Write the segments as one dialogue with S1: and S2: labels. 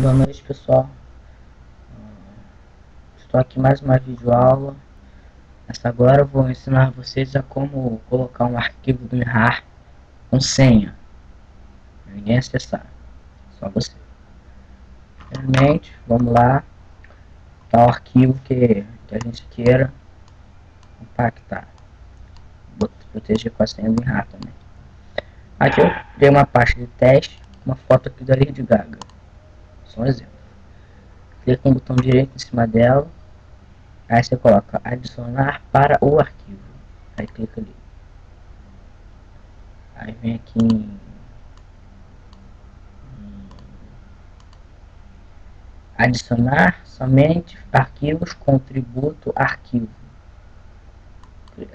S1: Boa noite, pessoal. Estou aqui mais uma videoaula. Nessa agora eu vou ensinar vocês a como colocar um arquivo do WinRAR com senha. Ninguém acessar, só você. Primeiramente, vamos lá, tá o arquivo que a gente queira compactar. Vou proteger com a senha do WinRAR também. Aqui eu dei uma pasta de teste, uma foto aqui da Lady Gaga. Só um exemplo. Clica com o botão direito em cima dela. Aí você coloca adicionar para o arquivo. Aí clica ali. Aí vem aqui em adicionar somente arquivos, contributo, arquivo.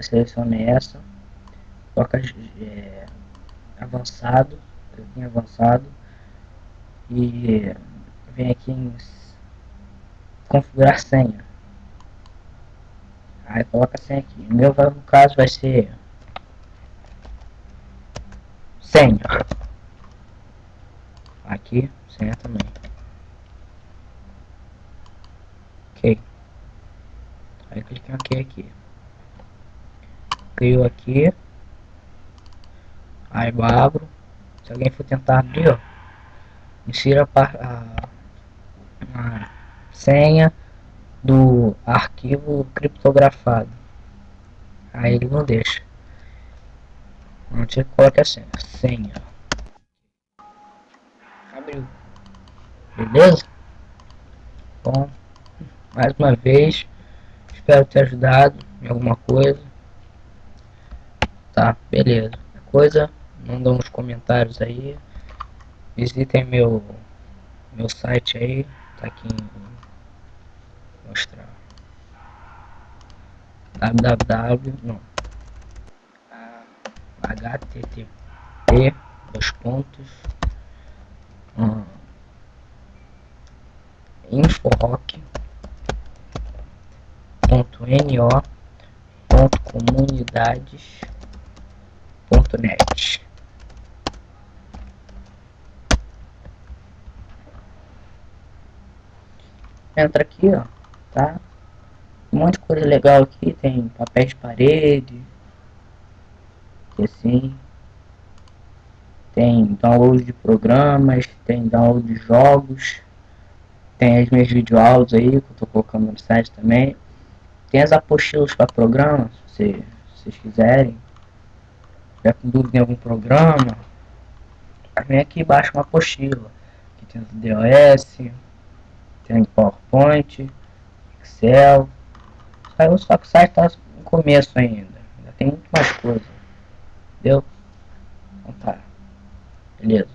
S1: Selecione essa. Coloca avançado. Clica em avançado. E vem aqui em configurar senha. Aí coloca a senha aqui. O meu no caso vai ser senha. Aqui, senha também. Ok. Aí clique em ok aqui. Criou aqui. Aí eu abro. Se alguém for tentar abrir, ó, insira a senha do arquivo criptografado. Aí ele não deixa. Não te coloca a senha. Senha. Abriu. Beleza? Bom, mais uma vez, espero ter ajudado em alguma coisa. Tá, beleza. Coisa, manda uns comentários aí. Visitem meu site aí. Tá aqui em mostrar. www. Não. http dois pontos inforock.no.comunidades.net. Entra aqui, ó, tá? Um monte de coisa legal aqui, tem papéis de parede, que assim, tem download de programas, tem download de jogos, tem as minhas videoaulas aí, que eu tô colocando no site também. Tem as apostilas para programa, se vocês quiserem. Se tiver com dúvida em algum programa, vem aqui e baixa uma apostila. Aqui tem o DOS, tem PowerPoint, Excel. Só que o site está no começo ainda tem muito mais coisa. Entendeu? Então tá. Beleza.